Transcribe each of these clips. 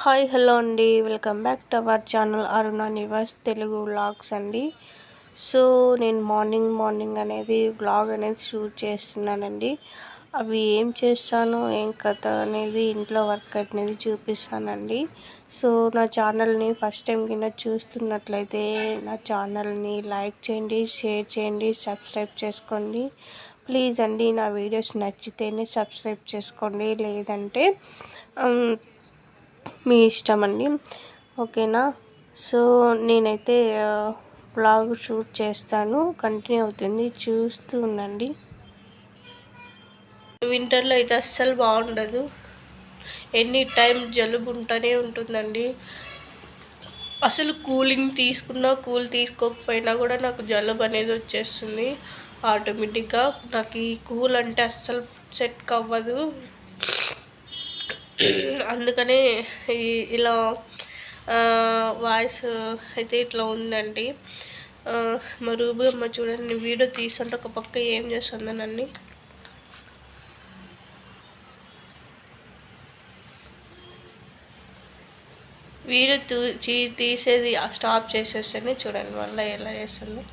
Hi hello అండి, welcome back to our channel Aruna Nivas Telugu vlogs అండి. So నేను morning అనేది వ్లాగ్ అనేది షూట్ చేస్తున్నానండి. అవి ఏం చేస్తాను ఏం కథ అనేది ఇంట్లో వర్క్ అనేది చూపిస్తానండి. సో నా ఛానల్ని ఫస్ట్ టైం కింద చూస్తున్నట్లయితే నా ఛానల్ని లైక్ చేయండి, షేర్ చేయండి, సబ్స్క్రైబ్ చేసుకోండి ప్లీజ్ అండి. నా వీడియోస్ నచ్చితేనే సబ్స్క్రైబ్ చేసుకోండి, లేదంటే మీ ఇష్టం అండి, ఓకేనా. సో నేనైతే వ్లాగ్ షూట్ చేస్తాను, కంటిన్యూ అవుతుంది, చూస్తూ ఉండండి. వింటర్లో అయితే అస్సలు బాగుండదు, ఎనీ టైం జలుబు ఉంటూనే ఉంటుందండి. అసలు కూలింగ్ తీసుకున్నా కూల్ తీసుకోకపోయినా కూడా నాకు జలుబు అనేది వచ్చేస్తుంది ఆటోమేటిక్గా. నాకు ఈ కూల్ అంటే అస్సలు సెట్ అవ్వదు, అందుకనే ఇలా వాయిస్ అయితే ఇట్లా ఉందండి. మా రూబీ అమ్మ చూడండి, వీడియో తీసుకుంటే ఒక పక్క ఏం చేస్తుందో నన్ను. వీడియో తీసేది స్టాప్ చేసేస్తేనే చూడండి మళ్ళీ ఎలా చేస్తుందో.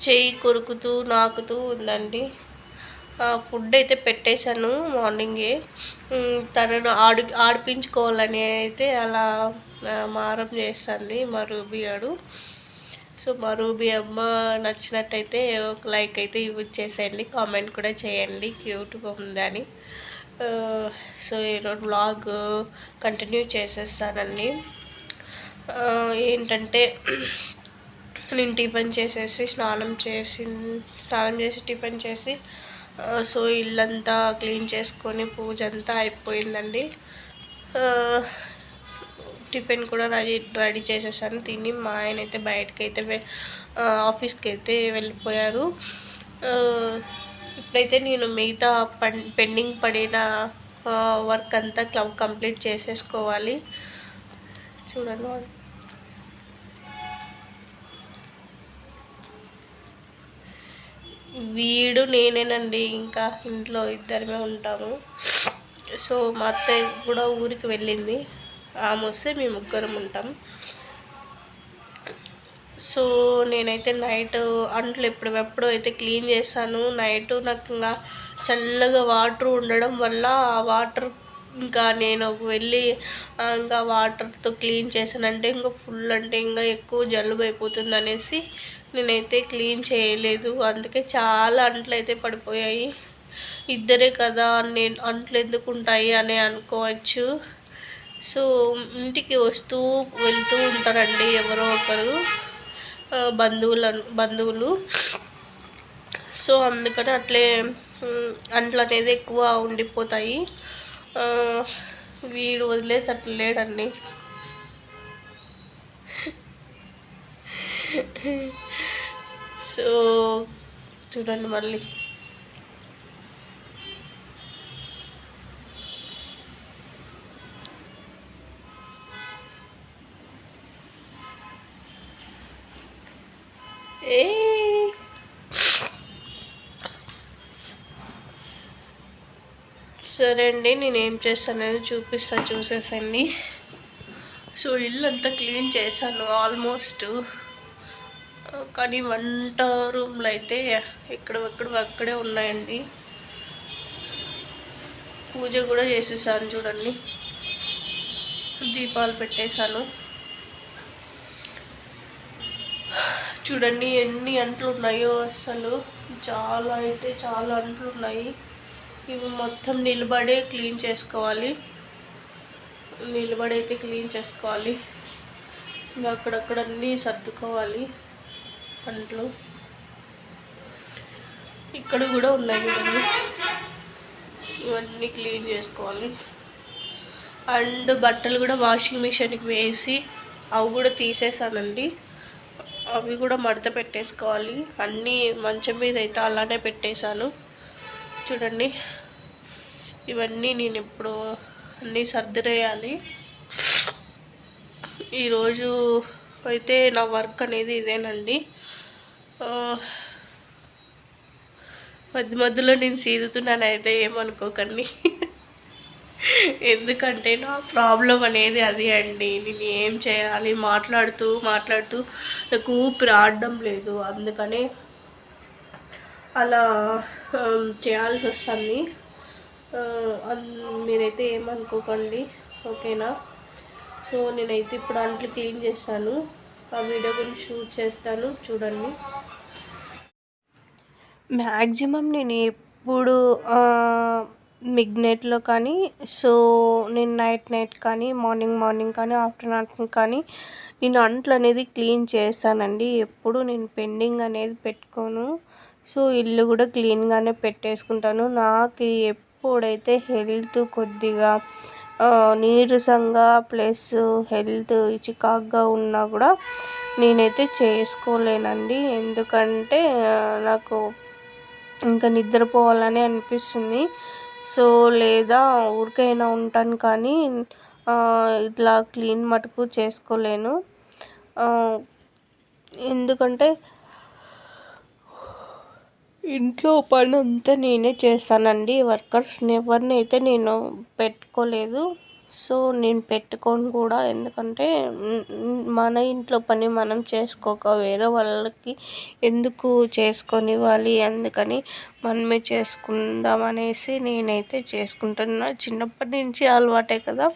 చెయ్యి కొరుకుతూ నాకుతూ ఉందండి. ఫుడ్ అయితే పెట్టేశాను మార్నింగే. తనను ఆడిపించుకోవాలని అయితే అలా మారం చేస్తుంది మా రూబీ గాడు. సో మా రూబీ అమ్మ నచ్చినట్టయితే ఒక లైక్ అయితే ఇచ్చేసేయండి, కామెంట్ కూడా చేయండి క్యూట్గా ఉందని. సో ఈరోజు వ్లాగ్ కంటిన్యూ చేసేస్తానండి. ఏంటంటే నేను టిఫిన్ చేసేసి స్నానం చేసి టిఫిన్ చేసి సో ఇల్లంతా క్లీన్ చేసుకొని పూజ అంతా అయిపోయిందండి. టిఫిన్ కూడా రెడీ చేసేసాను, తిని మా ఆయన అయితే బయటకైతే ఆఫీస్కి అయితే వెళ్ళిపోయారు. ఇప్పుడైతే నేను మిగతా పెండింగ్ పడిన వర్క్ అంతా కంప్లీట్ చేసేసుకోవాలి. చూడండి, వీడు నేనేనండి, ఇంకా ఇంట్లో ఇద్దరమే ఉంటాము. సో మా అత్తయ్య కూడా ఊరికి వెళ్ళింది, ఆమె వస్తే మేము ముగ్గురం ఉంటాం. సో నేనైతే నైట్ అంట్లు ఎప్పుడెప్పుడు అయితే క్లీన్ చేస్తాను. నైట్ నాకు ఇంకా చల్లగా వాటర్ ఉండడం వల్ల ఆ వాటర్ ఇంకా నేను వెళ్ళి ఇంకా వాటర్తో క్లీన్ చేశానంటే ఇంకా ఫుల్ అంటే ఇంకా ఎక్కువ జలుబు అయిపోతుంది అనేసి నేనైతే క్లీన్ చేయలేదు. అందుకే చాలా అంట్లు అయితే పడిపోయాయి. ఇద్దరే కదా, నేను అంట్లు ఎందుకు ఉంటాయి అని అనుకోవచ్చు. సో ఇంటికి వస్తూ వెళ్తూ ఉంటారండి ఎవరో ఒకరు బంధువులు. సో అందుకని అట్లే అంట్లు అనేది ఎక్కువ ఉండిపోతాయి. వీడు వదిలేసి అట్లా లేడండి. సో చూడండి మళ్ళీ సరే అండి, నేనేం చేస్తానని చూసేసండి. సో ఇల్లు అంతా క్లీన్ చేశాను ఆల్మోస్ట్, కానీ వంట రూమ్లో అయితే అక్కడే ఉన్నాయండి. పూజ కూడా చేసేసాను చూడండి, దీపాలు పెట్టేశాను. చూడండి ఎన్ని అంట్లు ఉన్నాయో, అసలు చాలా అంట్లు ఉన్నాయి. ఇవి మొత్తం నిలబడే క్లీన్ చేసుకోవాలి, ఇంకా అక్కడక్కడ అన్నీ సర్దుకోవాలి అంట్లు. ఇక్కడ కూడా ఉన్నాయి కదండి, ఇవన్నీ క్లీన్ చేసుకోవాలి. అండ్ బట్టలు కూడా వాషింగ్ మిషన్కి వేసి అవి కూడా తీసేసానండి, అవి కూడా మడత పెట్టేసుకోవాలి. అన్నీ మంచం మీద అయితే అలానే పెట్టేశాను చూడండి. ఇవన్నీ నేను ఇప్పుడు అన్నీ సర్దిరేయాలి. ఈరోజు అయితే నా వర్క్ అనేది ఇదేనండి. మధ్య మధ్యలో నేను సీదుతున్నాను అయితే ఏమనుకోకండి. ఎందుకంటే నా ప్రాబ్లం అనేది అది అండి. నేను ఏం చేయాలి, మాట్లాడుతూ మాట్లాడుతూ నాకు ఊపిరి ఆడడం లేదు. అందుకనే అలా చేయాల్సి వస్తుంది. మీరైతే ఏమనుకోకండి, ఓకేనా? సో నేనైతే ఇప్పుడు అంట్లు క్లీన్ చేస్తాను. ఆ వీడియో గురించి షూట్ చేస్తాను, చూడండి. మ్యాక్సిమం నేను ఎప్పుడు మిడ్ నైట్లో కానీ, సో నేను నైట్ కానీ, మార్నింగ్ కానీ, ఆఫ్టర్నూన్ కానీ నేను అంట్లు అనేది క్లీన్ చేస్తానండి. ఎప్పుడు నేను పెండింగ్ అనేది పెట్టుకోను. సో ఇల్లు కూడా క్లీన్గానే పెట్టేసుకుంటాను. నాకు ఎప్పుడైతే హెల్త్ కొద్దిగా నీరసంగా ప్లస్ హెల్త్ చికాగ్గా ఉన్నా కూడా నేనైతే చేసుకోలేనండి. ఎందుకంటే నాకు ఇంకా నిద్రపోవాలని అనిపిస్తుంది. సో లేదా ఊరికైనా ఉంటాను కానీ ఇట్లా క్లీన్ మటుకు చేసుకోలేను. ఎందుకంటే ఇంట్లో పని అంతా నేనే చేస్తానండి. వర్కర్స్ని ఎవరిని అయితే నేను పెట్టుకోలేదు. సో నేను పెట్టుకోను కూడా. ఎందుకంటే మన ఇంట్లో పని మనం చేసుకోక వేరే వాళ్ళకి ఎందుకు చేసుకొనివ్వాలి, అందుకని మనమే చేసుకుందాం అనేసి నేనైతే చేసుకుంటున్నా. చిన్నప్పటి నుంచి అలవాటే కదా.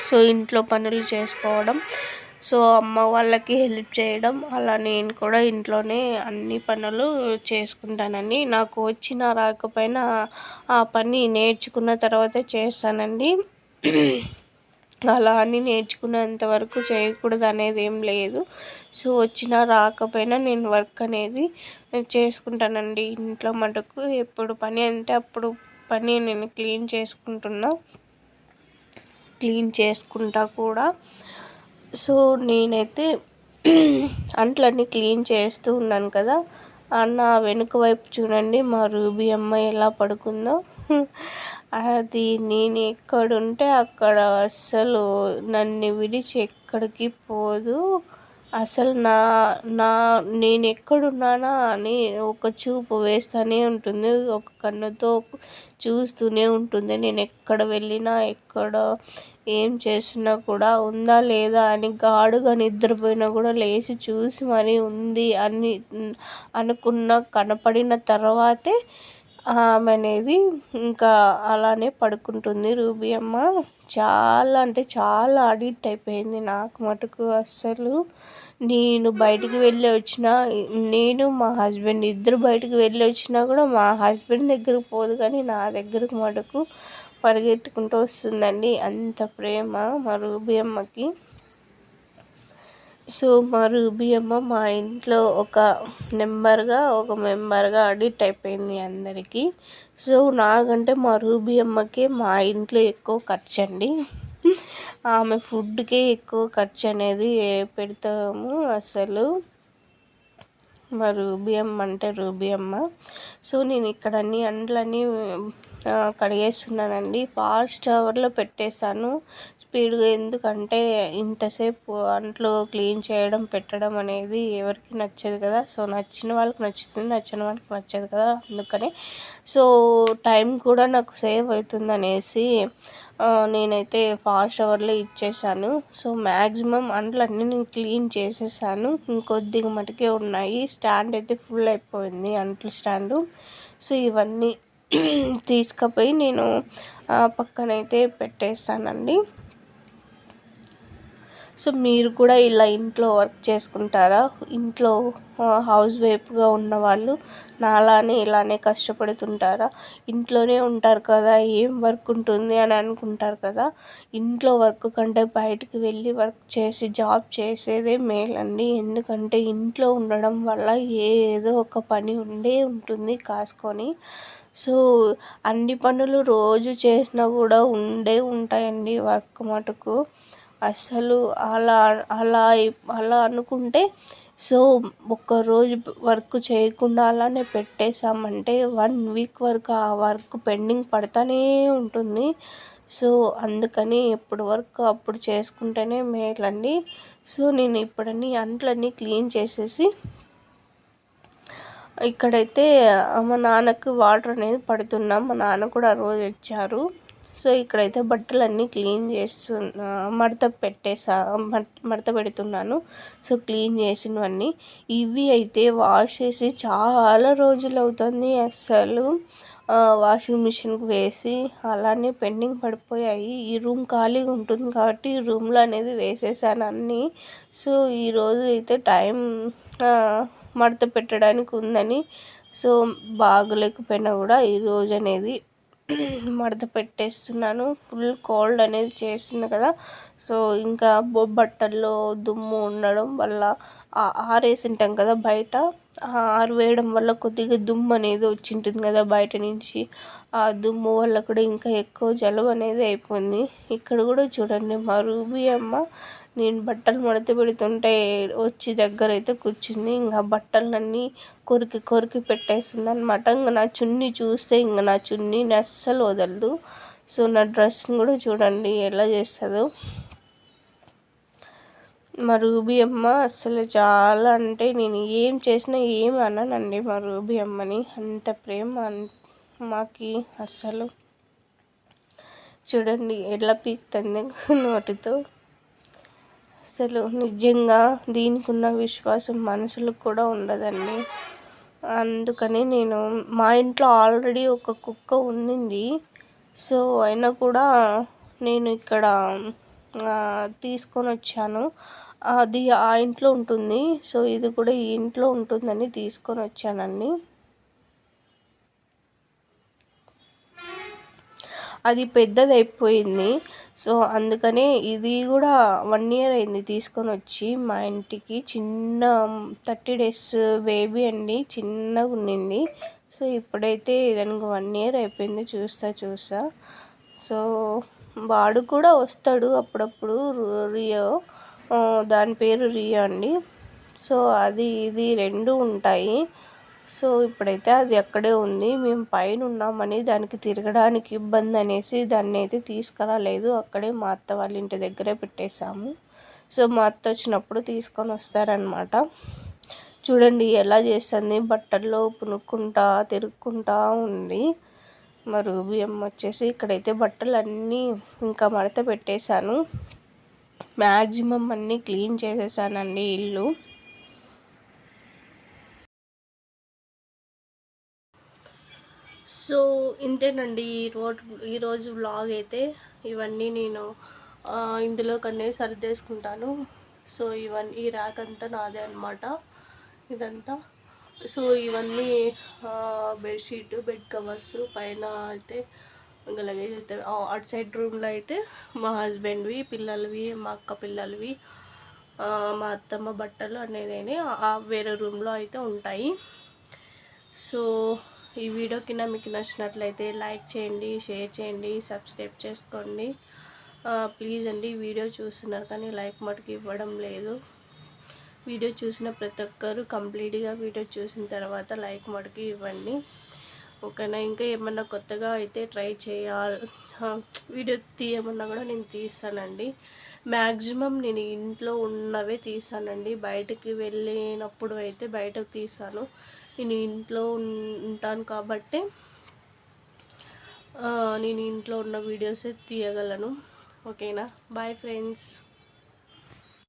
సో ఇంట్లో పనులు చేసుకోవడం, సో అమ్మ వాళ్ళకి హెల్ప్ చేయడం, అలా నేను కూడా ఇంట్లోనే అన్ని పనులు చేసుకుంటానండి. నాకు వచ్చినా రాకపోయినా ఆ పని నేర్చుకున్న తర్వాత చేస్తానండి. అలా అని నేర్చుకునేంత వరకు చేయకూడదు అనేది ఏం లేదు. సో వచ్చినా రాకపోయినా నేను వర్క్ అనేది చేసుకుంటానండి. ఇంట్లో మటుకు ఎప్పుడు పని అంటే అప్పుడు పని నేను క్లీన్ చేసుకుంటా కూడా. సో నేనైతే అంట్లన్నీ క్లీన్ చేస్తూ ఉన్నాను కదా. నా వెనుక వైపు చూడండి మా రూబీ అమ్మాయి ఎలా పడుకుందో. అది నేను ఎక్కడుంటే అక్కడ అస్సలు నన్ను విడిచి ఎక్కడికి పోదు. అసలు నా నా నేను ఎక్కడున్నానా అని ఒక చూపు వేస్తూనే ఉంటుంది. ఒక కన్నుతో చూస్తూనే ఉంటుంది. నేను ఎక్కడ వెళ్ళినా, ఎక్కడ ఏం చేసినా కూడా ఉందా లేదా అని గాఢంగా నిద్రపోయినా కూడా లేచి చూసి మరీ ఉంది అని కనపడిన తర్వాతే ఆమె అనేది ఇంకా అలానే పడుకుంటుంది. రూబీ అమ్మ చాలా అంటే చాలా అడిక్ట్ అయిపోయింది నాకు మటుకు. అస్సలు నేను బయటికి వెళ్ళి వచ్చినా, నేను మా హస్బెండ్ ఇద్దరు బయటికి వెళ్ళి వచ్చినా కూడా మా హస్బెండ్ దగ్గరకు పోదు, కానీ నా దగ్గరకు మటుకు పరిగెత్తుకుంటూ వస్తుందండి. అంత ప్రేమ మా రూబీ అమ్మకి. సో మా రూబీ అమ్మ మా ఇంట్లో ఒక మెంబర్గా అడిక్ట్ అయిపోయింది అందరికీ. సో నాకంటే మా రూబీ అమ్మకి మా ఇంట్లో ఎక్కువ ఖర్చు అండి. ఆమె ఫుడ్కే ఎక్కువ ఖర్చు అనేది పెడతాము అసలు. మా రూబీ అమ్మ అంటే రూబీ అమ్మ. సో నేను ఇక్కడ అన్ని అంట్లన్నీ కడిగేస్తున్నానండి. ఫాస్ట్ అవర్లో పెట్టేశాను స్పీడ్గా. ఎందుకంటే ఇంతసేపు అంట్లు క్లీన్ చేయడం పెట్టడం అనేది ఎవరికి నచ్చదు కదా. సో నచ్చిన వాళ్ళకి నచ్చుతుంది, నచ్చిన వాళ్ళకి నచ్చదు కదా. అందుకని సో టైం కూడా నాకు సేవ్ అవుతుంది అనేసి నేనైతే ఫాస్ట్ అవర్లో ఇచ్చేసాను. సో మ్యాక్సిమం అంట్లన్నీ నేను క్లీన్ చేసేసాను. ఇంకొద్దిగా మటుకే ఉన్నాయి. స్టాండ్ అయితే ఫుల్ అయిపోయింది, అంట్లు స్టాండు. సో ఇవన్నీ తీసుకుపోయి నేను పక్కనైతే పెట్టేస్తానండి. సో మీరు కూడా ఇలా ఇంట్లో వర్క్ చేసుకుంటారా? ఇంట్లో హౌస్ వైఫ్గా ఉన్నవాళ్ళు నాలానే ఇలానే కష్టపడుతుంటారా? ఇంట్లోనే ఉంటారు కదా, ఏం వర్క్ ఉంటుంది అని అనుకుంటారు కదా. ఇంట్లో వర్క్ కంటే బయటికి వెళ్ళి వర్క్ చేసి జాబ్ చేసేదే మేలండి. ఎందుకంటే ఇంట్లో ఉండడం వల్ల ఏదో ఒక పని ఉంటుంది కాసుకొని. సో అన్ని పనులు రోజు చేసినా కూడా ఉంటాయండి వర్క్ మటుకు. అసలు అలా అలా అలా అనుకుంటే సో ఒక్కరోజు వర్క్ చేయకుండా అలానే పెట్టేశామంటే 1 వీక్ వరకు ఆ వర్క్ పెండింగ్ పడుతూనే ఉంటుంది. సో అందుకని ఎప్పుడు వర్క్ అప్పుడు చేసుకుంటేనే మేలండి. సో నేను ఇప్పుడన్నీ అంట్లన్నీ క్లీన్ చేసేసి ఇక్కడైతే మా నాన్నకు వాటర్ అనేది పడుతున్నాం. మా నాన్న కూడా ఆ రోజు వచ్చారు. సో ఇక్కడైతే బట్టలన్నీ క్లీన్ మడత పెడుతున్నాను. సో క్లీన్ చేసినవన్నీ ఇవి అయితే వాష్ చేసి చాలా రోజులు అవుతుంది. అస్సలు వాషింగ్ మిషన్కి వేసి అలానే పెండింగ్ పడిపోయాయి. ఈ రూమ్ ఖాళీగా ఉంటుంది కాబట్టి ఈ రూమ్లో అనేది వేసేసాను అన్నీ. సో ఈరోజు అయితే టైం మడత పెట్టడానికి ఉందని, సో బాగలేకపోయినా కూడా ఈరోజు అనేది మడత పెట్టేస్తున్నాను. ఫుల్ కోల్డ్ అనేది చేస్తుంది కదా, సో ఇంకా బట్టల్లో దుమ్ము ఉండడం వల్ల ఆరేసింటాం కదా బయట, ఆరవేయడం వల్ల కొద్దిగా దుమ్ము అనేది వచ్చి ఉంటుంది కదా బయట నుంచి. ఆ దుమ్ము వల్ల కూడా ఇంకా ఎక్కువ జలుబు అనేది అయిపోయింది. ఇక్కడ కూడా చూడండి మా రూబీ అమ్మ నేను బట్టలు మడత పెడుతుంటే వచ్చి దగ్గర అయితే కూర్చుంది. ఇంకా బట్టలన్నీ కొరికి పెట్టేస్తుంది అనమాట. ఇంకా నా చున్నీ చూస్తే ఇంకా నా చున్నీని అస్సలు వదలదు. సో నా డ్రెస్ని కూడా చూడండి ఎలా చేస్తుందో. మా రూబీ అమ్మ అస్సలు చాలా, అంటే నేను ఏం చేసినా ఏమి అన్నానండి మా రూబీ అమ్మని, అంత ప్రేమ మాకి. అస్సలు చూడండి ఎలా పీకుతుంది నోటితో. అసలు నిజంగా దీనికి ఉన్న విశ్వాసం మనుషులకు కూడా ఉండదండి. అందుకని నేను మా ఇంట్లో ఆల్రెడీ ఒక కుక్క ఉండింది. సో అయినా కూడా నేను ఇక్కడ తీసుకొని వచ్చాను. అది ఆ ఇంట్లో ఉంటుంది. సో ఇది కూడా ఈ ఇంట్లో ఉంటుందని తీసుకొని వచ్చానండి. అది పెద్దది అయిపోయింది. సో అందుకనే ఇది కూడా 1 year అయింది తీసుకొని వచ్చి మా ఇంటికి. చిన్న 30 days బేబీ అండి, చిన్నగా ఉండింది. సో ఇప్పుడైతే దానికి 1 year అయిపోయింది చూస్తా. సో వాడు కూడా వస్తాడు అప్పుడప్పుడు, రియో, దాని పేరు రియో అండి. సో అది ఇది 2 ఉంటాయి. సో ఇప్పుడైతే అది అక్కడే ఉంది. మేము పైన ఉన్నామని దానికి తిరగడానికి ఇబ్బంది అనేసి దాన్ని అయితే తీసుకురాలేదు. అక్కడే మా అత్త వాళ్ళ ఇంటి దగ్గరే పెట్టేశాము. సో మా అత్త వచ్చినప్పుడు తీసుకొని వస్తారనమాట. చూడండి ఎలా చేస్తుంది, బట్టల్లో పునుక్కుంటా తిరుక్కుంటా ఉంది. మా రూబీ అమ్మ వచ్చేసి ఇక్కడైతే బట్టలు అన్నీ ఇంకా మడత పెట్టేశాను. మ్యాక్సిమం అన్నీ క్లీన్ చేసేసానండి ఇల్లు. సో ఇంతేనండి ఈరోజు వ్లాగ్ అయితే. ఇవన్నీ నేను ఇందులో కన్నా సర్దేసుకుంటాను. సో ఈ ర్యాక్ అంతా నాదే అనమాట ఇదంతా. సో ఇవన్నీ బెడ్షీట్, బెడ్ కవర్స్, పైన అయితే ఇంకా లగేజ్ అయితే అటు సైడ్ రూమ్లో అయితే మా హస్బెండ్వి, పిల్లలవి, మా అక్క పిల్లలవి, మా అత్తమ్మ బట్టలు అనేది వేరే రూమ్లో అయితే ఉంటాయి. సో ఈ వీడియో కింద మీకు నచ్చినట్లయితే లైక్ చేయండి, షేర్ చేయండి, సబ్స్క్రైబ్ చేసుకోండి. ప్లీజ్ అండి, వీడియో చూస్తున్నారు కానీ లైక్ మటుకు ఇవ్వడం లేదు. వీడియో చూసిన ప్రతి ఒక్కరు కంప్లీట్గా వీడియో చూసిన తర్వాత లైక్ మటుకు ఇవ్వండి, ఓకేనా. ఇంకా ఏమన్నా కొత్తగా అయితే ట్రై చేయాలి, వీడియో తీయమన్నా కూడా నేను తీస్తానండి. మ్యాక్సిమం నేను ఇంట్లో ఉన్నవే తీసానండి. బయటకు వెళ్ళినప్పుడు అయితే బయటకు తీసాను. నేను ఇంట్లో ఉంటాను కాబట్టి నేను ఇంట్లో ఉన్న వీడియోసే తీయగలను, ఓకేనా. Bye friends.